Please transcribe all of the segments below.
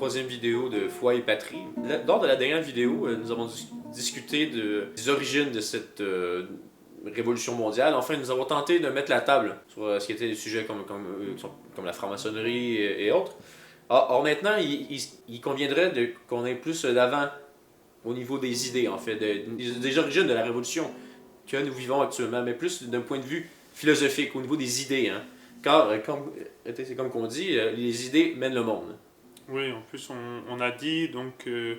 troisième vidéo de Foi et Patrie. Lors de la dernière vidéo, nous avons discuté des origines de cette révolution mondiale. Enfin, nous avons tenté de mettre la table sur ce qui était des sujets comme la franc-maçonnerie et autres. Or maintenant, il conviendrait qu'on ait plus d'avant au niveau des idées, en fait, des origines de la révolution que nous vivons actuellement, mais plus d'un point de vue philosophique, au niveau des idées. Hein. Car, c'est comme qu'on dit, les idées mènent le monde. Oui, en plus, on a dit donc que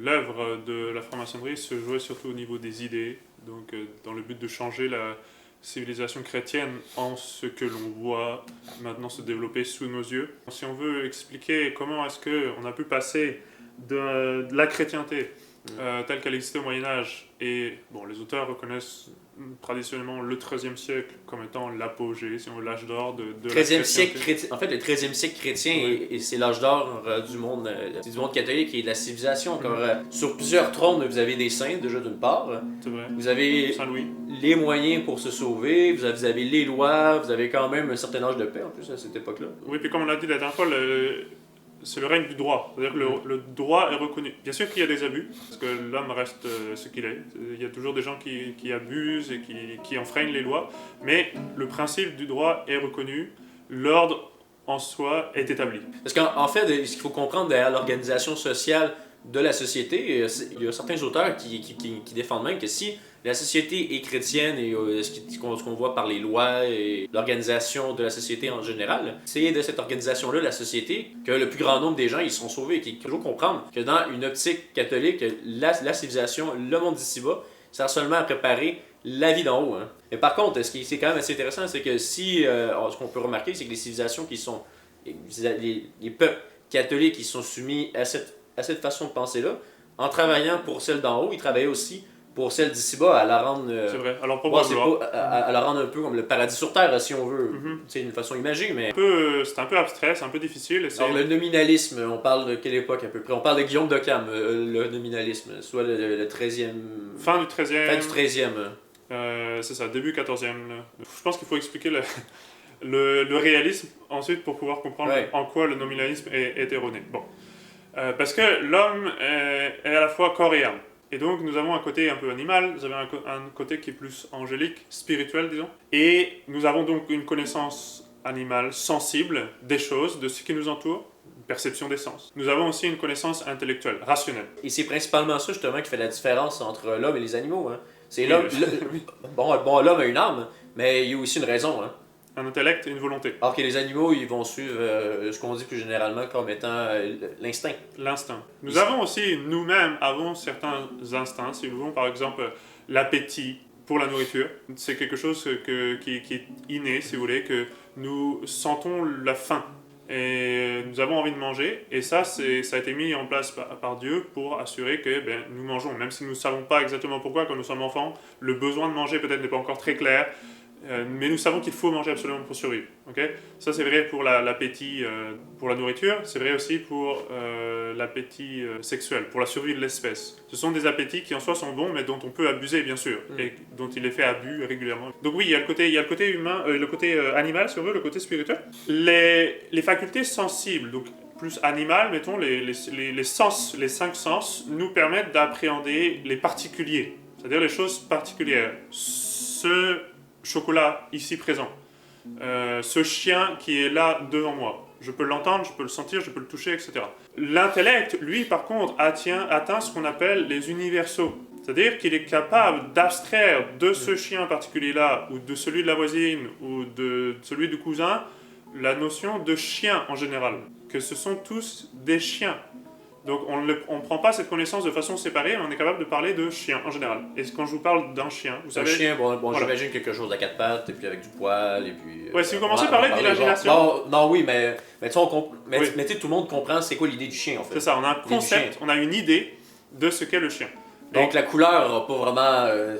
l'œuvre de la franc-maçonnerie se jouait surtout au niveau des idées, donc dans le but de changer la civilisation chrétienne en ce que l'on voit maintenant se développer sous nos yeux. Si on veut expliquer comment est-ce qu'on a pu passer de la chrétienté telle qu'elle existait au Moyen-Âge, et bon, les auteurs reconnaissent traditionnellement le XIIIe siècle comme étant l'apogée, si on veut, l'âge d'or de la chrétienté. En fait, le XIIIe siècle chrétien, oui. C'est l'âge d'or du monde catholique et de la civilisation. Sur plusieurs trônes, vous avez des saints, déjà d'une part. C'est vrai. Vous avez Saint-Louis. Les moyens pour se sauver, vous avez les lois, vous avez quand même un certain âge de paix en plus à cette époque-là. Oui, puis comme on l'a dit la dernière fois, c'est le règne du droit. C'est-à-dire que le droit est reconnu. Bien sûr qu'il y a des abus, parce que l'homme reste ce qu'il est. Il y a toujours des gens qui abusent et qui enfreignent les lois, mais le principe du droit est reconnu, l'ordre en soi est établi. Parce qu'en fait, ce qu'il faut comprendre derrière l'organisation sociale de la société, il y a certains auteurs qui défendent même que si la société est chrétienne et ce qu'on voit par les lois et l'organisation de la société en général, c'est de cette organisation-là, la société, que le plus grand nombre des gens ils sont sauvés. Il faut toujours comprendre que dans une optique catholique, la civilisation, le monde d'ici-bas, sert seulement à préparer la vie d'en haut. Hein. Mais par contre, ce qui est quand même assez intéressant, c'est que ce qu'on peut remarquer, c'est que les civilisations qui sont... les peuples catholiques qui sont soumis à cette façon de penser-là, en travaillant pour celle d'en haut, ils travaillaient aussi pour celle d'ici-bas, à la rendre... c'est vrai. Alors, à la rendre un peu comme le paradis sur Terre, si on veut. C'est une façon imagée, mais... C'est un peu abstrait, c'est un peu difficile. Alors, le nominalisme, on parle de quelle époque à peu près? On parle de Guillaume d'Occam, le nominalisme, soit le 13e... Fin du 13e. Fin du 13e. C'est ça, début 14e. Je pense qu'il faut expliquer le réalisme ensuite pour pouvoir comprendre en quoi le nominalisme est erroné. Bon. Parce que l'homme est à la fois corps et âme. Et donc nous avons un côté un peu animal, nous avons un côté qui est plus angélique, spirituel disons. Et nous avons donc une connaissance animale sensible des choses, de ce qui nous entoure, une perception des sens. Nous avons aussi une connaissance intellectuelle, rationnelle. Et c'est principalement ça justement qui fait la différence entre l'homme et les animaux. Hein. C'est l'homme. L'homme a une âme, mais il y a aussi une raison. Hein. Un intellect et une volonté. Alors que les animaux, ils vont suivre ce qu'on dit plus généralement comme étant l'instinct. L'instinct. Nous avons aussi, nous-mêmes, avons certains instincts. Si nous voulons, par exemple, l'appétit pour la nourriture. C'est quelque chose qui est inné, si vous voulez, que nous sentons la faim. Et nous avons envie de manger. Et ça a été mis en place par Dieu pour assurer que nous mangeons. Même si nous ne savons pas exactement pourquoi, quand nous sommes enfants, le besoin de manger peut-être n'est pas encore très clair. Mais nous savons qu'il faut manger absolument pour survivre. Okay? Ça, c'est vrai pour l'appétit pour la nourriture, c'est vrai aussi pour l'appétit sexuel, pour la survie de l'espèce. Ce sont des appétits qui en soi sont bons, mais dont on peut abuser, bien sûr, et dont il est fait abus régulièrement. Donc oui, il y a le côté humain, le côté animal, si on veut, le côté spirituel. Les facultés sensibles, donc plus animales, mettons, les sens, les 5 sens, nous permettent d'appréhender les particuliers, c'est-à-dire les choses particulières. Ce chocolat ici présent, ce chien qui est là devant moi, je peux l'entendre, je peux le sentir, je peux le toucher, etc. L'intellect, lui, par contre, atteint ce qu'on appelle les universaux, c'est-à-dire qu'il est capable d'abstraire de ce chien particulier-là, ou de celui de la voisine, ou de celui du cousin, la notion de chien en général, que ce sont tous des chiens. Donc on ne prend pas cette connaissance de façon séparée, mais on est capable de parler de chien en général. Et quand je vous parle d'un chien, vous savez... Un chien, voilà. J'imagine quelque chose à 4 pattes, et puis avec du poil, et puis... Ouais, si vous commencez à parler d'imagination... Non, oui, mais tu sais, tout le monde comprend c'est quoi l'idée du chien, en fait. C'est ça, on a un concept, on a une idée de ce qu'est le chien. Donc la couleur n'a pas vraiment...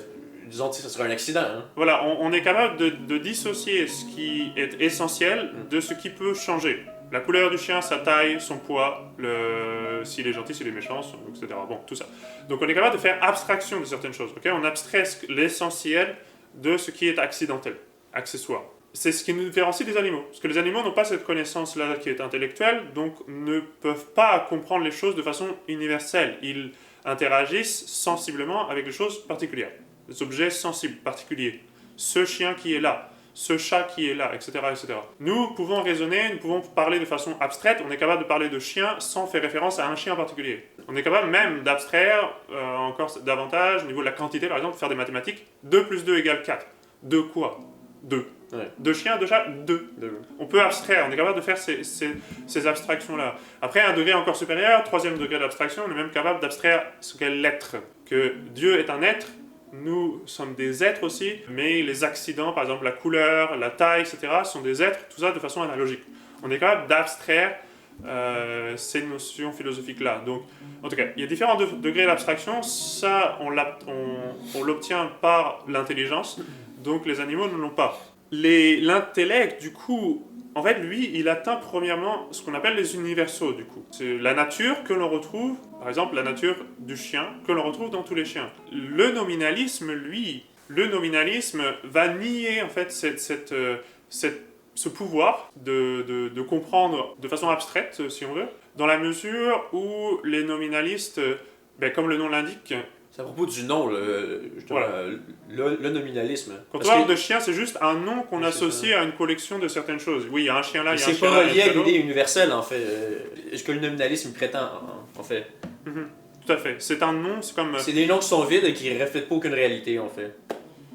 disons que ce serait un accident. Hein. Voilà, on est capable de dissocier ce qui est essentiel de ce qui peut changer. La couleur du chien, sa taille, son poids, s'il est gentil, s'il est méchant, etc. Bon, tout ça. Donc on est capable de faire abstraction de certaines choses. Okay, on abstrait l'essentiel de ce qui est accidentel, accessoire. c'est ce qui nous différencie des animaux. Parce que les animaux n'ont pas cette connaissance-là qui est intellectuelle, donc ne peuvent pas comprendre les choses de façon universelle. Ils interagissent sensiblement avec des choses particulières, des objets sensibles, particuliers. Ce chien qui est là, ce chat qui est là, etc., etc. Nous pouvons raisonner, nous pouvons parler de façon abstraite, on est capable de parler de chien sans faire référence à un chien en particulier. On est capable même d'abstraire encore davantage, au niveau de la quantité par exemple, de faire des mathématiques. 2 plus 2 égale 4. De quoi 2. Ouais. 2 chiens, 2 chats, 2. On peut abstraire, on est capable de faire ces abstractions-là. Après, un degré encore supérieur, 3e degré d'abstraction, on est même capable d'abstraire ce qu'est l'être. Que Dieu est un être, nous sommes des êtres aussi, mais les accidents, par exemple la couleur, la taille, etc., sont des êtres, tout ça de façon analogique. On est capable d'abstraire ces notions philosophiques-là. Donc, en tout cas, il y a différents degrés d'abstraction, ça, on l'obtient par l'intelligence, donc les animaux ne l'ont pas. L'intellect, du coup, en fait, lui, il atteint premièrement ce qu'on appelle les universaux, du coup. C'est la nature que l'on retrouve, par exemple, la nature du chien, que l'on retrouve dans tous les chiens. Le nominalisme, lui, va nier, en fait, ce pouvoir de comprendre de façon abstraite, si on veut, dans la mesure où les nominalistes, comme le nom l'indique, C'est à propos du nom, justement, voilà. le nominalisme. Quand on parle de chien, c'est juste un nom qu'on associe à une collection de certaines choses. Oui, il y a un chien là, il y a un chien là. C'est pas lié à l'idée universelle, en fait. Ce que le nominalisme prétend, en fait. Tout à fait. C'est un nom, c'est comme... C'est des noms qui sont vides et qui ne reflètent pas aucune réalité, en fait.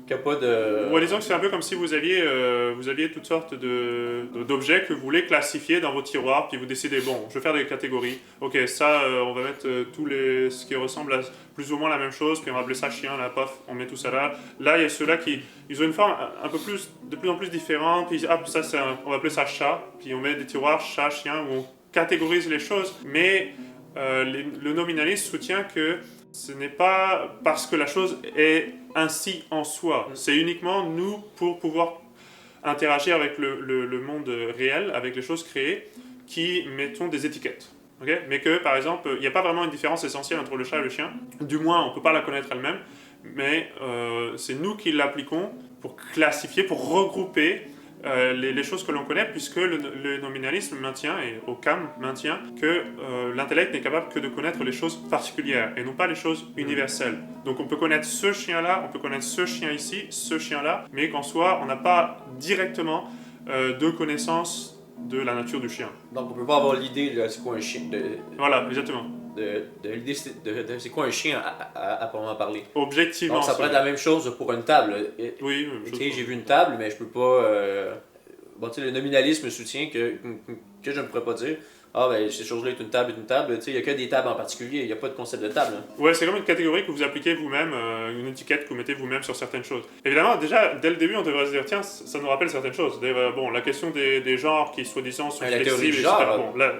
Qu'il n'y a pas de... Ouais, disons que c'est un peu comme si vous aviez toutes sortes d'objets que vous voulez classifier dans vos tiroirs, puis vous décidez, bon, je vais faire des catégories. Ok, ça, on va mettre ce qui ressemble à plus ou moins la même chose, puis on va appeler ça chien, là, paf, on met tout ça là. Là, il y a ceux-là qui ils ont une forme de plus en plus différente, puis hop, ça, on va appeler ça chat, puis on met des tiroirs chat, chien, où on catégorise les choses, mais le nominaliste soutient que ce n'est pas parce que la chose est ainsi en soi. C'est uniquement nous, pour pouvoir interagir avec le monde réel, avec les choses créées, qui mettons des étiquettes. Okay, mais que, par exemple, il n'y a pas vraiment une différence essentielle entre le chat et le chien. Du moins, on ne peut pas la connaître elle-même. Mais c'est nous qui l'appliquons pour classifier, pour regrouper les choses que l'on connaît, puisque le nominalisme maintient, et Occam maintient, que l'intellect n'est capable que de connaître les choses particulières, et non pas les choses universelles. Donc on peut connaître ce chien-là, on peut connaître ce chien ici, ce chien-là, mais qu'en soi, on n'a pas directement de connaissance de la nature du chien. Donc on peut pas avoir l'idée de c'est quoi un chien. Voilà, exactement. L'idée de c'est quoi un chien à proprement parler. Objectivement. Donc ça pourrait être la même chose pour une table. Oui, ok, j'ai vu une table, mais je peux pas. Bon, tu sais, le nominalisme soutient que je ne pourrais pas dire. Ah, ben, cette chose-là est une table, tu sais, il n'y a que des tables en particulier, il n'y a pas de concept de table. Hein. Ouais, c'est comme une catégorie que vous appliquez vous-même, une étiquette que vous mettez vous-même sur certaines choses. Évidemment, déjà, dès le début, on devrait se dire, tiens, ça nous rappelle certaines choses. Bon, la question des genres qui, soi-disant, sont flexibles, etc. Bon, là,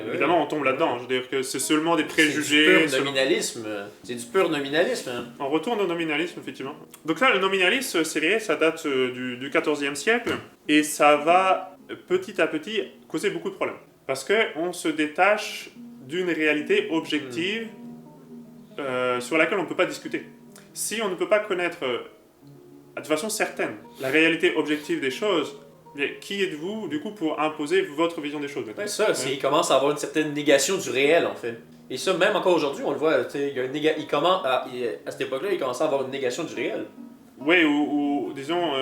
évidemment, on tombe là-dedans. Je veux dire que c'est seulement des préjugés. C'est du pur nominalisme. C'est du pur nominalisme. Hein. On retourne au nominalisme, effectivement. Donc là, le nominalisme, c'est vrai, ça date du XIVe siècle, et ça va, petit à petit, causer beaucoup de problèmes. Parce qu'on se détache d'une réalité objective sur laquelle on ne peut pas discuter. Si on ne peut pas connaître de façon certaine la réalité objective des choses, qui êtes-vous du coup pour imposer votre vision des choses? Ouais, ça, il commence à avoir une certaine négation du réel en fait. Et ça, même encore aujourd'hui, on le voit, il commence à cette époque-là, il commence à avoir une négation du réel. Oui, ou disons,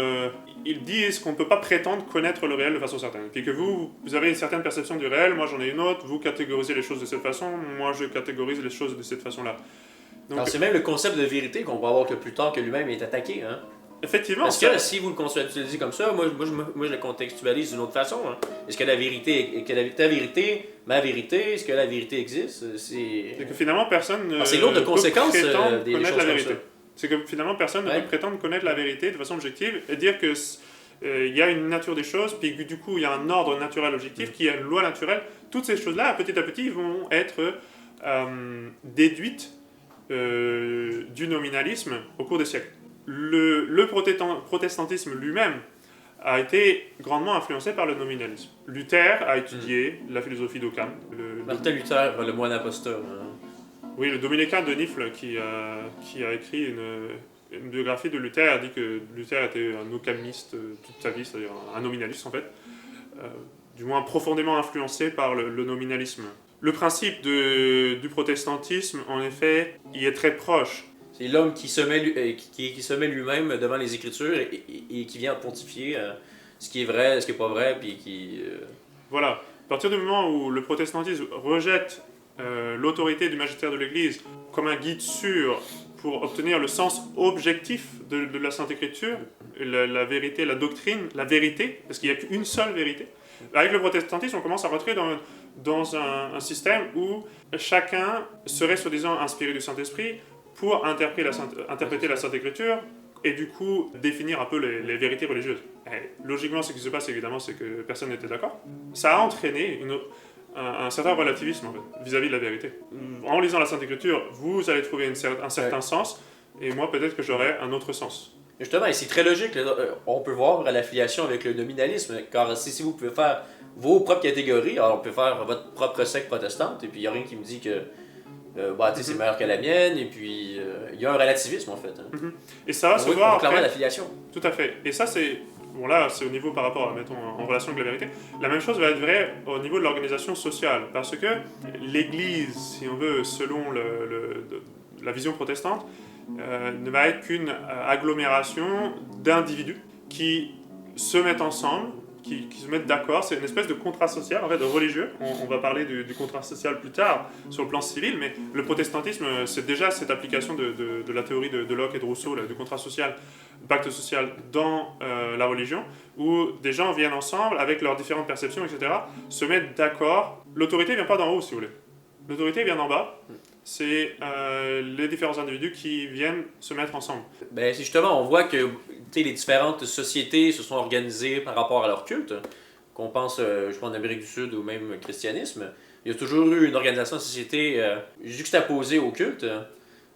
ils disent qu'on ne peut pas prétendre connaître le réel de façon certaine. Puis que vous avez une certaine perception du réel, moi j'en ai une autre, vous catégorisez les choses de cette façon, moi je catégorise les choses de cette façon-là. Donc, alors c'est même le concept de vérité qu'on va voir que plus tard que lui-même est attaqué. Hein? Effectivement. Parce que si vous le conceptualisez comme ça, moi je le contextualise d'une autre façon. Hein? Est-ce que la vérité, ta vérité, ma vérité, est-ce que la vérité existe? C'est que finalement personne ne c'est lourd de conséquences peut prétendre des connaître choses la vérité. comme ça. C'est que finalement personne ne peut prétendre connaître la vérité de façon objective et dire que il y a une nature des choses, puis du coup il y a un ordre naturel objectif qui est une loi naturelle. Toutes ces choses-là, petit à petit, vont être déduites du nominalisme au cours des siècles. Le protestantisme lui-même a été grandement influencé par le nominalisme. Luther a étudié la philosophie d'Occam. Martin Luther, le moine apostat. Oui, le dominicain de Nifle qui a écrit Une biographie de Luther dit que Luther était un ocalmiste toute sa vie, c'est-à-dire un nominaliste en fait, du moins profondément influencé par le nominalisme. Le principe du protestantisme, en effet, y est très proche. C'est l'homme qui se met lui-même devant les Écritures et qui vient pontifier ce qui est vrai, ce qui n'est pas vrai, puis qui... Voilà. À partir du moment où le protestantisme rejette l'autorité du magistère de l'Église comme un guide sûr pour obtenir le sens objectif de la Sainte Écriture, la vérité, la doctrine, la vérité, parce qu'il n'y a qu'une seule vérité. Avec le protestantisme, on commence à rentrer dans un système où chacun serait soi-disant inspiré du Saint-Esprit pour interpréter la Sainte Écriture et du coup définir un peu les vérités religieuses. Et logiquement, ce qui se passe évidemment, c'est que personne n'était d'accord. Ça a entraîné un certain relativisme en fait, vis-à-vis de la vérité. En lisant la Sainte Écriture, vous allez trouver un certain sens, et moi peut-être que j'aurai un autre sens. Justement, et c'est très logique, là, on peut voir l'affiliation avec le nominalisme, car si vous pouvez faire vos propres catégories, alors on peut faire votre propre secte protestante, et puis il n'y a rien qui me dit que c'est meilleur que la mienne, et puis il y a un relativisme en fait. Hein. Et ça va se voir. Clairement l'affiliation. Tout à fait. Et ça, c'est. Bon, là, c'est au niveau par rapport, mettons, en relation avec la vérité. La même chose va être vraie au niveau de l'organisation sociale. Parce que l'Église, si on veut, selon la vision protestante, ne va être qu'une agglomération d'individus qui se mettent ensemble, qui se mettent d'accord. C'est une espèce de contrat social, en fait, de religieux. On va parler du contrat social plus tard, sur le plan civil, mais le protestantisme, c'est déjà cette application de la théorie de Locke et de Rousseau, là, du contrat social, du pacte social dans la religion, où des gens viennent ensemble, avec leurs différentes perceptions, etc., se mettent d'accord. L'autorité ne vient pas d'en haut, si vous voulez. L'autorité vient d'en bas. C'est les différents individus qui viennent se mettre ensemble. Ben, c'est justement, on voit que les différentes sociétés se sont organisées par rapport à leur culte. Qu'on pense, je pense, en Amérique du Sud ou même au christianisme. Il y a toujours eu une organisation de société juxtaposée au culte.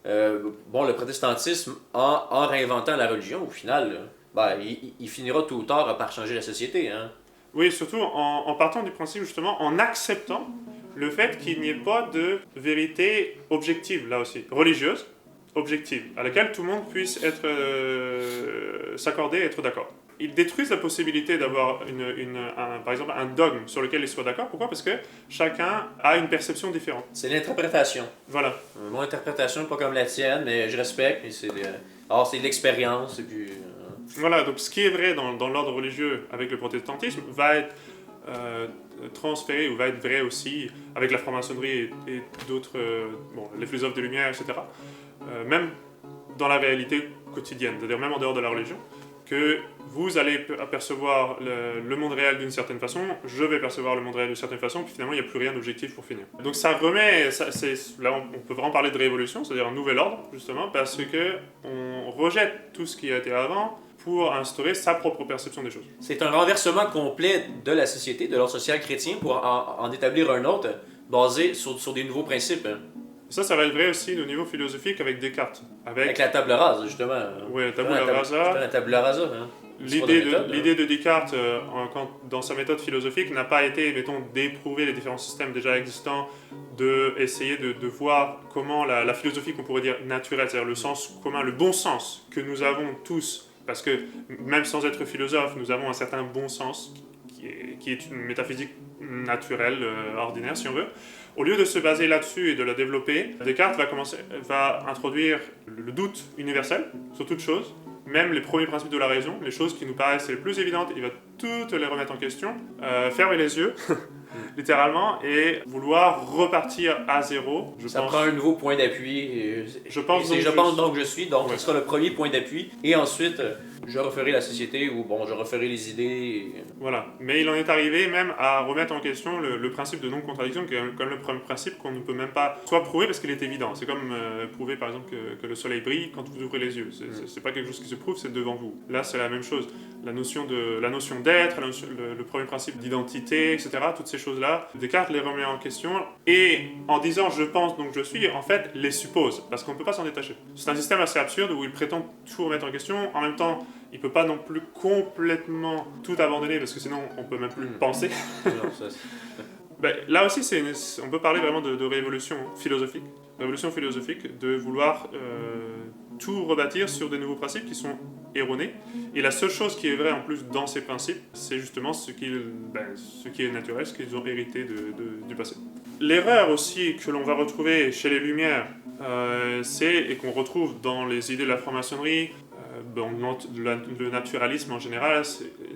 Le protestantisme, en réinventant la religion, au final, il finira tôt ou tard par changer la société. Hein. Oui, surtout en partant du principe, justement, en acceptant le fait qu'il n'y ait pas de vérité objective, là aussi, religieuse, objective, à laquelle tout le monde puisse s'accorder et être d'accord. Ils détruisent la possibilité d'avoir par exemple un dogme sur lequel ils soient d'accord. Pourquoi ? Parce que chacun a une perception différente. C'est l'interprétation. Voilà. Mon interprétation, pas comme la tienne, mais je respecte. C'est de l'expérience. Et puis, Voilà, donc ce qui est vrai dans l'ordre religieux avec le protestantisme va être transféré ou va être vrai aussi avec la franc-maçonnerie et d'autres, les philosophes de lumière, etc. Même dans la réalité quotidienne, c'est-à-dire même en dehors de la religion, que vous allez percevoir le monde réel d'une certaine façon, je vais percevoir le monde réel d'une certaine façon, puis finalement il n'y a plus rien d'objectif pour finir. Donc ça remet, là on peut vraiment parler de révolution, c'est-à-dire un nouvel ordre justement, parce que on rejette tout ce qui a été avant pour instaurer sa propre perception des choses. C'est un renversement complet de la société, de l'ordre social chrétien, pour en établir un autre basé sur des nouveaux principes. Ça va être vrai aussi au niveau philosophique avec Descartes. Avec la table rase, justement. Oui, la table rasa. La table rasa, hein. L'idée de Descartes, dans sa méthode philosophique, n'a pas été, mettons, d'éprouver les différents systèmes déjà existants, d'essayer de voir comment la philosophie qu'on pourrait dire naturelle, c'est-à-dire le sens commun, le bon sens que nous avons tous, parce que même sans être philosophe, nous avons un certain bon sens qui est une métaphysique naturelle, ordinaire si on veut. Au lieu de se baser là-dessus et de la développer, Descartes va introduire le doute universel sur toute chose, même les premiers principes de la raison, les choses qui nous paraissent les plus évidentes, il va toutes les remettre en question, fermer les yeux, littéralement, et vouloir repartir à zéro. Ça prend un nouveau point d'appui. Je pense donc je suis, donc ce sera le premier point d'appui, et ensuite je referai la société, ou je referai les idées. Voilà, mais il en est arrivé même à remettre en question le principe de non-contradiction, qui est comme le premier principe qu'on ne peut même pas soit prouver parce qu'il est évident. C'est comme prouver par exemple que le soleil brille quand vous ouvrez les yeux. C'est pas quelque chose qui se prouve, c'est devant vous. Là, c'est la même chose. La notion d'être, le premier principe d'identité, etc., toutes ces choses-là, Descartes les remet en question, et en disant « je pense, donc je suis », en fait, les suppose, parce qu'on ne peut pas s'en détacher. C'est un système assez absurde où il prétend tout remettre en question, en même temps, il ne peut pas non plus complètement tout abandonner, parce que sinon, on ne peut même plus penser. Là aussi, on peut parler vraiment de révolution philosophique. Révolution philosophique, de vouloir tout rebâtir sur des nouveaux principes qui sont erronés. Et la seule chose qui est vraie en plus dans ces principes, c'est justement ce qui est naturel, ce qu'ils ont hérité du passé. L'erreur aussi que l'on va retrouver chez les Lumières, et qu'on retrouve dans les idées de la franc-maçonnerie, le naturalisme en général,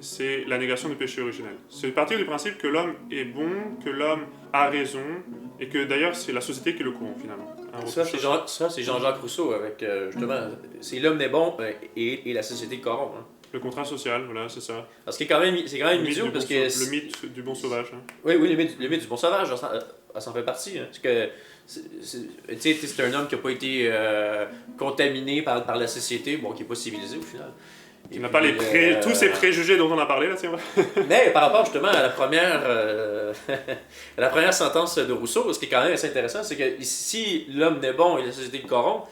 c'est la négation du péché originel. C'est partir du principe que l'homme est bon, que l'homme a raison, et que d'ailleurs c'est la société qui le corrompt finalement. Ça, c'est Jean-Jacques Rousseau avec justement, c'est l'homme n'est bon et la société corrompt. Hein. Le contrat social, voilà, c'est ça. Parce que c'est quand même idiot parce que le mythe du bon sauvage. Hein. Oui, le mythe du bon sauvage, ça s'en fait partie. Hein. Parce que c'est un homme qui n'a pas été contaminé par la société, bon, qui n'est pas civilisé au final. Il n'a pas tous ces préjugés dont on a parlé là, tiens. Mais par rapport justement à la première sentence de Rousseau, ce qui est quand même assez intéressant, c'est que si l'homme n'est bon et la société le corrompt,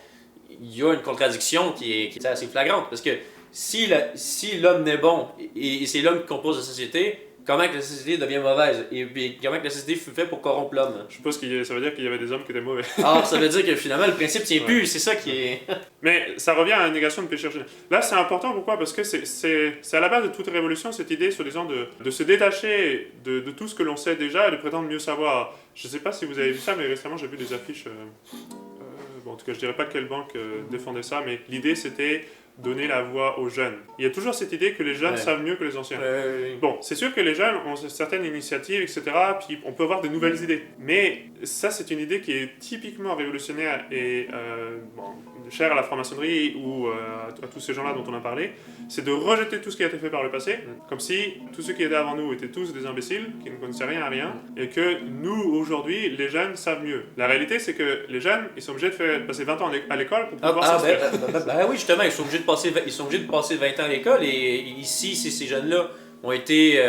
il y a une contradiction qui est assez flagrante. Parce que si l'homme n'est bon et c'est l'homme qui compose la société, comment que la société devient mauvaise et comment que la société fut faite pour corrompre l'homme. Je suppose que ça veut dire qu'il y avait des hommes qui étaient mauvais. Alors ça veut dire que finalement le principe tient plus, c'est ça qui est... Mais ça revient à la négation de péché originel. Là c'est important, pourquoi? Parce que c'est à la base de toute révolution cette idée soi-disant de se détacher de tout ce que l'on sait déjà et de prétendre mieux savoir. Je ne sais pas si vous avez vu ça, mais récemment j'ai vu des affiches... en tout cas je dirais pas quelle banque défendait ça, mais l'idée c'était... donner la voix aux jeunes. Il y a toujours cette idée que les jeunes savent mieux que les anciens. Bon, c'est sûr que les jeunes ont certaines initiatives, etc., puis on peut avoir de nouvelles idées. Mais ça, c'est une idée qui est typiquement révolutionnaire et chère à la franc-maçonnerie ou à tous ces gens-là dont on a parlé, c'est de rejeter tout ce qui a été fait par le passé, comme si tous ceux qui étaient avant nous étaient tous des imbéciles, qui ne connaissaient rien à rien, et que nous, aujourd'hui, les jeunes savent mieux. La réalité, c'est que les jeunes, ils sont obligés de passer 20 ans à l'école pour pouvoir s'inscrire. Oui, justement, ils sont obligés de passer 20 ans à l'école et ici, ces jeunes-là ont été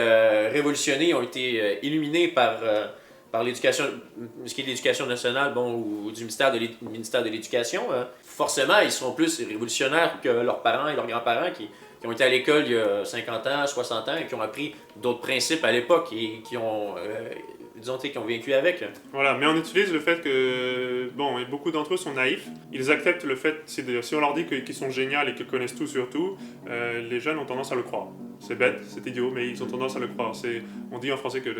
révolutionnés, ont été illuminés par l'éducation, ce qui est l'éducation nationale, ou du ministère de l'Éducation. Forcément, ils seront plus révolutionnaires que leurs parents et leurs grands-parents qui ont été à l'école il y a 50 ans, 60 ans et qui ont appris d'autres principes à l'époque et qui ont vécu avec. Voilà, mais on utilise le fait que, beaucoup d'entre eux sont naïfs. Ils acceptent le fait, si on leur dit qu'ils sont géniaux et qu'ils connaissent tout sur tout, les jeunes ont tendance à le croire. C'est bête, c'est idiot, mais ils ont tendance à le croire. On dit en français que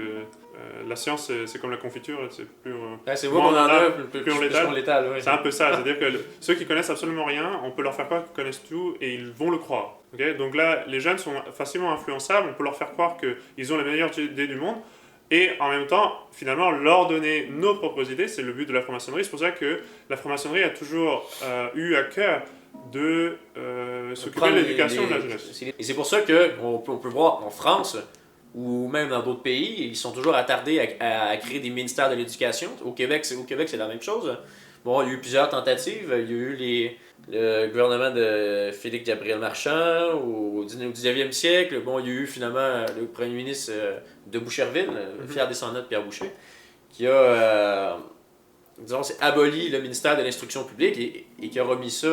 la science, c'est comme la confiture, c'est plus... c'est beau qu'on en a, plus on l'étale. Ouais. C'est un peu ça, c'est-à-dire que ceux qui connaissent absolument rien, on peut leur faire croire qu'ils connaissent tout et ils vont le croire. Okay? Donc là, les jeunes sont facilement influençables, on peut leur faire croire qu'ils ont les meilleures idées du monde, et en même temps, finalement, leur donner nos propres idées, c'est le but de la franc-maçonnerie. C'est pour ça que la franc-maçonnerie a toujours eu à cœur de s'occuper de l'éducation de la jeunesse. Et c'est pour ça qu'on peut voir en France, ou même dans d'autres pays, ils sont toujours attardés à créer des ministères de l'éducation. Au Québec, c'est la même chose. Bon, il y a eu plusieurs tentatives. Il y a eu le gouvernement de Félix Gabriel Marchand au 19e siècle. Bon, il y a eu finalement le premier ministre de Boucherville, fier descendant de Pierre Boucher, qui a aboli le ministère de l'Instruction publique et qui a remis ça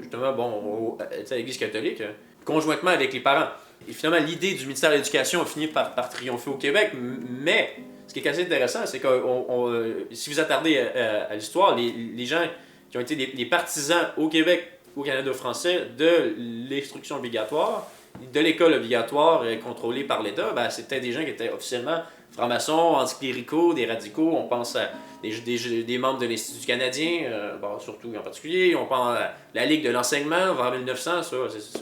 justement à l'Église catholique, conjointement avec les parents. Et finalement, l'idée du ministère de l'Éducation a fini par triompher au Québec, mais ce qui est assez intéressant, c'est que si vous attardez à l'histoire, les gens qui ont été les partisans au Québec, au Canada français, de l'instruction obligatoire, de l'école obligatoire contrôlée par l'État, c'était des gens qui étaient officiellement francs-maçons, anticléricaux, des radicaux. On pense à des membres de l'Institut canadien, surtout en particulier. On pense à la Ligue de l'enseignement vers 1900, ça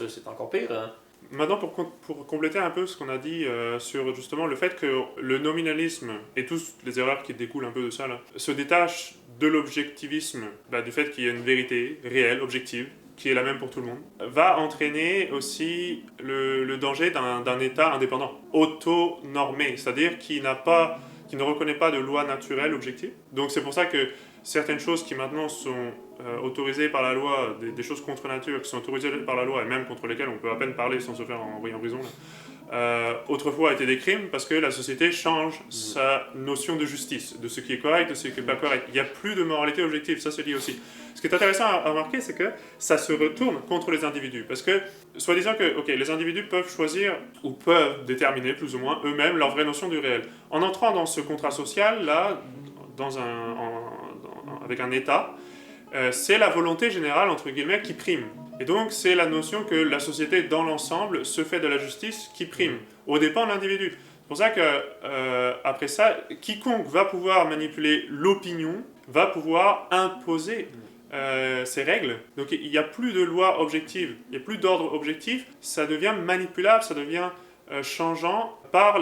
c'est encore pire. Hein. Maintenant, pour compléter un peu ce qu'on a dit sur justement le fait que le nominalisme et toutes les erreurs qui découlent un peu de ça, là, se détachent de l'objectivisme, du fait qu'il y a une vérité réelle, objective, qui est la même pour tout le monde, va entraîner aussi le danger d'un État indépendant, auto-normé, c'est-à-dire qui ne reconnaît pas de loi naturelle objective. Donc c'est pour ça que certaines choses qui maintenant sont autorisées par la loi, des choses contre nature qui sont autorisées par la loi et même contre lesquelles on peut à peine parler sans se faire envoyer en prison, autrefois étaient des crimes parce que la société change sa notion de justice, de ce qui est correct, de ce qui n'est pas correct. Il n'y a plus de moralité objective, ça se dit aussi. Ce qui est intéressant à remarquer, c'est que ça se retourne contre les individus. Parce que, soi-disant que les individus peuvent choisir ou peuvent déterminer plus ou moins eux-mêmes leur vraie notion du réel. En entrant dans ce contrat social, là, avec un État, c'est la volonté générale, entre guillemets, qui prime. Et donc, c'est la notion que la société, dans l'ensemble, se fait de la justice qui prime, aux dépens de l'individu. C'est pour ça que, après ça, quiconque va pouvoir manipuler l'opinion va pouvoir imposer ces règles. Donc, il n'y a plus de loi objective, il n'y a plus d'ordre objectif, ça devient manipulable, ça devient changeant par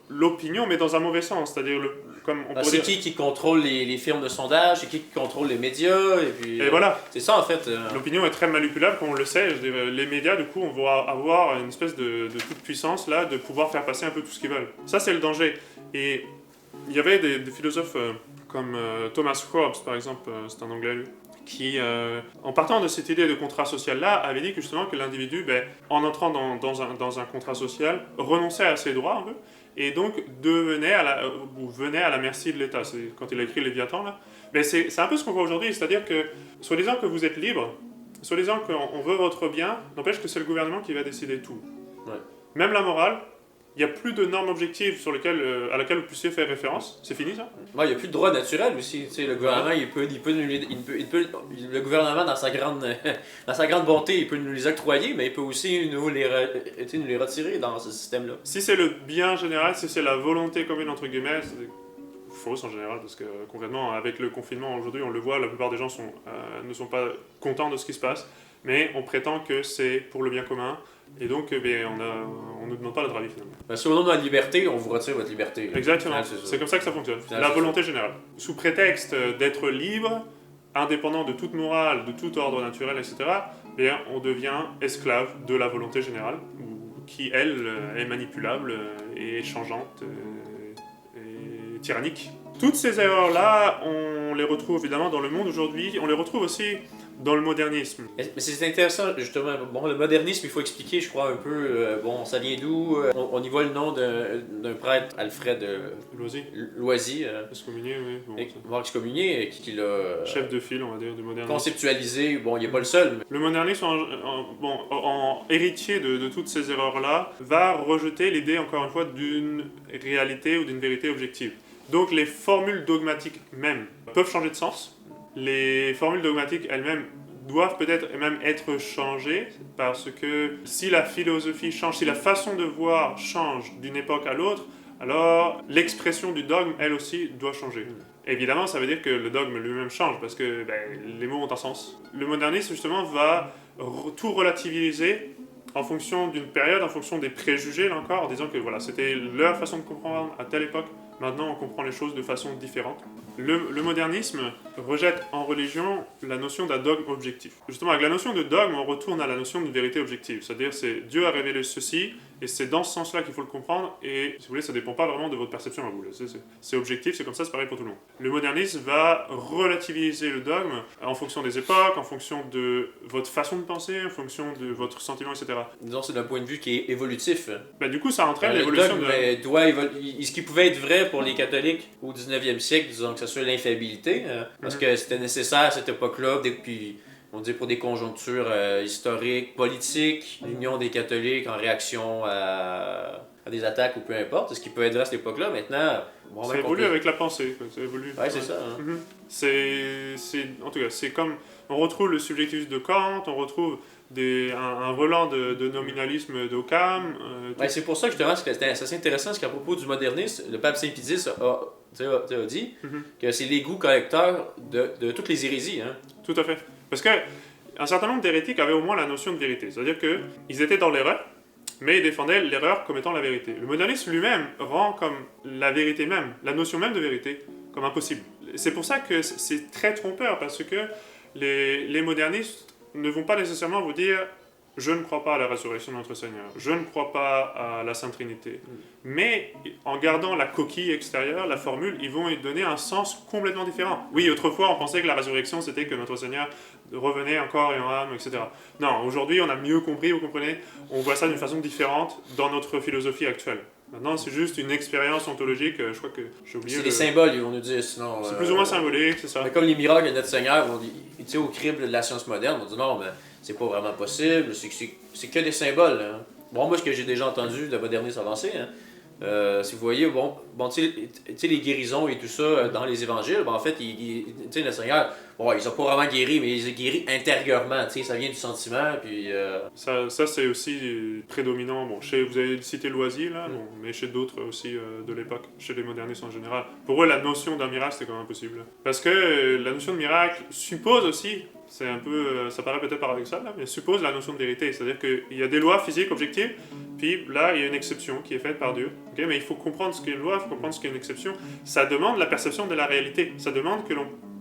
l'opinion, mais dans un mauvais sens. C'est-à-dire, comme on c'est qui contrôle les firmes de sondage, c'est qui contrôle les médias, et puis... Et voilà. C'est ça, en fait. L'opinion est très manipulable, comme on le sait. Je veux dire, les médias, du coup, on va avoir une espèce de toute-puissance, là, de pouvoir faire passer un peu tout ce qu'ils veulent. Ça, c'est le danger. Et il y avait des philosophes comme Thomas Hobbes, par exemple, c'est un anglais, lui, qui, en partant de cette idée de contrat social-là, avait dit que, justement que l'individu, en entrant dans un contrat social, renonçait à ses droits un peu, et donc venait à la merci de l'État. C'est quand il a écrit Léviathan, là. Mais c'est un peu ce qu'on voit aujourd'hui, c'est-à-dire que, soi-disant que vous êtes libre, soi-disant qu'on veut votre bien, n'empêche que c'est le gouvernement qui va décider tout. Ouais. Même la morale, il n'y a plus de normes objectives à laquelle vous puissiez faire référence. C'est fini, ça? Il n'y a plus de droit naturel aussi. Tu sais, le gouvernement, le gouvernement, dans sa grande bonté, il peut nous les octroyer, mais il peut aussi nous les retirer dans ce système-là. Si c'est le bien général, si c'est la volonté commune, entre guillemets, c'est fausse en général, parce que concrètement, avec le confinement aujourd'hui, on le voit, la plupart des gens ne sont pas contents de ce qui se passe, mais on prétend que c'est pour le bien commun. Et donc, on ne nous demande pas notre avis finalement. Si au nom de la liberté, on vous retire votre liberté. Exactement, c'est comme ça que ça fonctionne. La volonté générale. Sous prétexte d'être libre, indépendant de toute morale, de tout ordre naturel, etc., on devient esclave de la volonté générale, qui, elle, est manipulable et changeante et tyrannique. Toutes ces erreurs-là, on les retrouve évidemment dans le monde aujourd'hui, on les retrouve aussi dans le modernisme. Mais c'est intéressant, justement. Bon, le modernisme, il faut expliquer, je crois, un peu. Ça vient d'où? On y voit le nom d'un prêtre, Alfred Loisy. Excommunié, oui. Mort excommunié, qui l'a... Chef de file, on va dire, du modernisme. Conceptualisé. Bon, il n'est pas le seul. Mais... Le modernisme, en héritier de toutes ces erreurs-là, va rejeter l'idée, encore une fois, d'une réalité ou d'une vérité objective. Donc les formules dogmatiques même peuvent changer de sens. Les formules dogmatiques elles-mêmes doivent peut-être même être changées parce que si la philosophie change, si la façon de voir change d'une époque à l'autre, alors l'expression du dogme, elle aussi, doit changer. Évidemment, ça veut dire que le dogme lui-même change parce que les mots ont un sens. Le modernisme, justement, va tout relativiser en fonction d'une période, en fonction des préjugés, là encore, en disant que voilà, c'était leur façon de comprendre à telle époque. Maintenant, on comprend les choses de façon différente. Le modernisme rejette en religion la notion d'un dogme objectif. Justement, avec la notion de dogme, on retourne à la notion de vérité objective. C'est-à-dire, c'est Dieu a révélé ceci, et c'est dans ce sens-là qu'il faut le comprendre, et si vous voulez, ça ne dépend pas vraiment de votre perception à vous. C'est objectif, c'est comme ça, c'est pareil pour tout le monde. Le modernisme va relativiser le dogme en fonction des époques, en fonction de votre façon de penser, en fonction de votre sentiment, etc. Disons, c'est d'un point de vue qui est évolutif. Du coup, ça entraîne l'évolution de... Ce qui pouvait être vrai pour les catholiques au 19e siècle, disons que ce soit l'infaillibilité, parce que c'était nécessaire à cette époque-là, puis on dit pour des conjonctures historiques, politiques, l'union des catholiques en réaction à des attaques ou peu importe, ce qui peut être vrai à cette époque-là. Maintenant, ça évolue avec la pensée, quoi. Ça évolue. Ouais, c'est ça. En tout cas, c'est comme on retrouve le subjectivisme de Kant, on retrouve un relan de nominalisme d'Occam. C'est pour ça que justement, c'est assez intéressant, parce qu'à propos du modernisme, le pape Saint-Pédis a dit que c'est l'égout collecteur de toutes les hérésies. Hein. Tout à fait. Parce qu'un certain nombre d'hérétiques avaient au moins la notion de vérité. C'est-à-dire qu'ils étaient dans l'erreur, mais ils défendaient l'erreur comme étant la vérité. Le modernisme lui-même rend comme la vérité même, la notion même de vérité, comme impossible. C'est pour ça que c'est très trompeur, parce que les modernistes ne vont pas nécessairement vous dire « je ne crois pas à la résurrection de notre Seigneur, je ne crois pas à la Sainte Trinité ». Mais en gardant la coquille extérieure, la formule, ils vont y donner un sens complètement différent. Oui, autrefois, on pensait que la résurrection, c'était que notre Seigneur revenait en corps et en âme, etc. Non, aujourd'hui, on a mieux compris, vous comprenez? On voit ça d'une façon différente dans notre philosophie actuelle. Maintenant, c'est juste une expérience ontologique, je crois que j'ai oublié... C'est des symboles, ils vont nous dire, sinon... C'est plus ou moins symbolique, c'est ça. Mais comme les miracles de notre Seigneur, au crible de la science moderne, on dit non, mais c'est pas vraiment possible, c'est que des symboles. Hein. Bon, moi, ce que j'ai déjà entendu de modernisme avancé, hein, Si vous voyez, tu sais, les guérisons et tout ça dans les évangiles, en fait, tu sais, le Seigneur, bon, ils ont pas vraiment guéri, mais ils ont guéri intérieurement, tu sais, ça vient du sentiment, puis... Ça c'est aussi prédominant. Bon, vous avez cité Loisy, là, bon, mais chez d'autres aussi de l'époque, chez les modernistes en général. Pour eux, la notion d'un miracle, c'est quand même impossible. Parce que la notion de miracle suppose aussi, c'est un peu, ça paraît peut-être paradoxal, là, mais suppose la notion de vérité. C'est-à-dire qu'il y a des lois physiques objectives, puis là, il y a une exception qui est faite par Dieu. Okay, mais il faut comprendre ce qu'est une loi, il faut comprendre ce qu'est une exception. Ça demande la perception de la réalité. Ça demande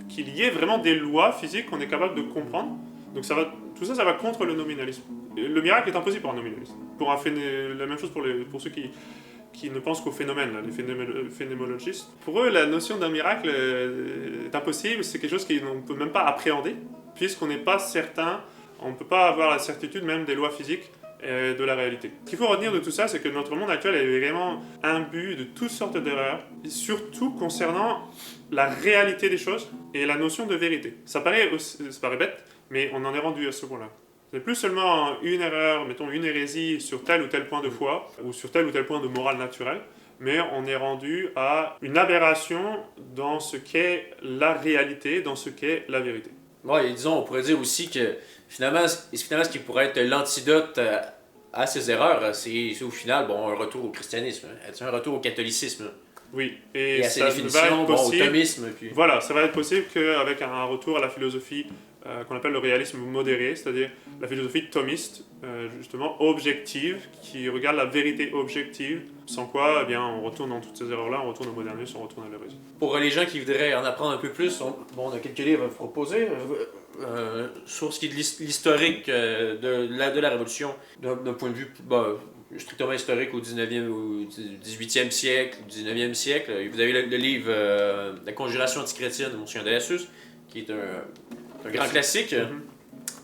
qu'il y ait vraiment des lois physiques qu'on est capable de comprendre. Donc tout ça, ça va contre le nominalisme. Le miracle est impossible pour un nominaliste. La même chose pour ceux qui ne pensent qu'aux phénomènes, là, les phénémologistes. Pour eux, la notion d'un miracle est impossible, c'est quelque chose qu'on ne peut même pas appréhender, puisqu'on n'est pas certain, on ne peut pas avoir la certitude même des lois physiques de la réalité. Ce qu'il faut retenir de tout ça, c'est que notre monde actuel est vraiment imbu de toutes sortes d'erreurs, surtout concernant la réalité des choses et la notion de vérité. Ça paraît bête, mais on en est rendu à ce point-là. C'est plus seulement une erreur, mettons une hérésie sur tel ou tel point de foi, ou sur tel ou tel point de morale naturelle, mais on est rendu à une aberration dans ce qu'est la réalité, dans ce qu'est la vérité. Ouais, et disons, on pourrait dire aussi que finalement ce qui pourrait être l'antidote à ces erreurs, c'est au final un retour au christianisme, un retour au catholicisme. Oui, et à ses définitions, au thomisme. Puis... Voilà, ça va être possible qu'avec un retour à la philosophie qu'on appelle le réalisme modéré, c'est-à-dire la philosophie thomiste, justement objective, qui regarde la vérité objective, sans quoi, eh bien, on retourne dans toutes ces erreurs-là, on retourne au modernisme, on retourne à l'hérésie. Pour les gens qui voudraient en apprendre un peu plus, on a quelques livres à vous proposer. Sur ce qui est de l'historique de la Révolution, d'un point de vue strictement historique au 19e ou 18e siècle, 19e siècle. Vous avez le livre La conjuration antichrétienne de Monsieur de Lassus, qui est un grand classique.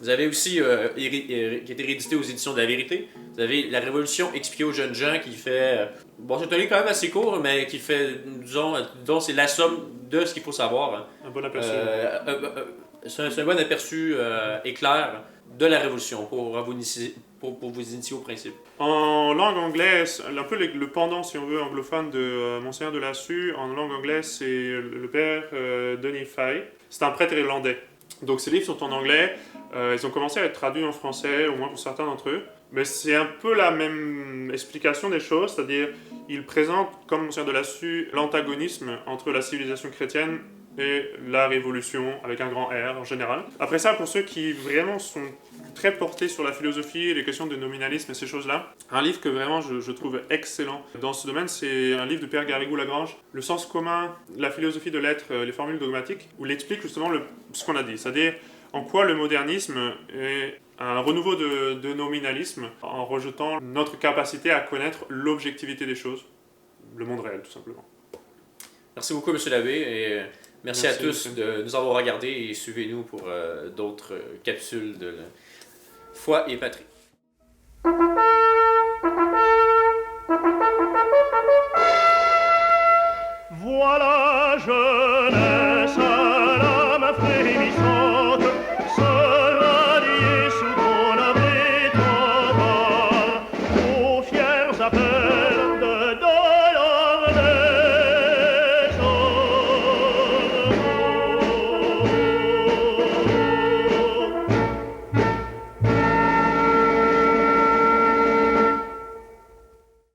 Vous avez aussi, qui a été réédité aux éditions de la Vérité, vous avez La Révolution expliquée aux jeunes gens, qui fait... c'est un livre quand même assez court, mais qui fait, disons c'est la somme de ce qu'il faut savoir. Un bon aperçu. C'est un bon aperçu éclair de la Révolution pour vous initier au principe. En langue anglaise, un peu le pendant, si on veut, anglophone de Monseigneur de Lassus, en langue anglaise, c'est le père Denis Fay. C'est un prêtre irlandais. Donc ces livres sont en anglais, ils ont commencé à être traduits en français, au moins pour certains d'entre eux. Mais c'est un peu la même explication des choses, c'est-à-dire il présente, comme Monseigneur de Lassus, l'antagonisme entre la civilisation chrétienne et la révolution, avec un grand R en général. Après ça, pour ceux qui vraiment sont très portés sur la philosophie et les questions de nominalisme et ces choses-là, un livre que vraiment je trouve excellent dans ce domaine, c'est un livre de Père Garrigou-Lagrange, Le sens commun, la philosophie de l'être, les formules dogmatiques, où il explique justement ce qu'on a dit, c'est-à-dire en quoi le modernisme est un renouveau de nominalisme en rejetant notre capacité à connaître l'objectivité des choses, le monde réel tout simplement. Merci beaucoup, M. l'abbé, et merci à tous de nous avoir regardés et suivez-nous pour d'autres capsules de foi et patrie.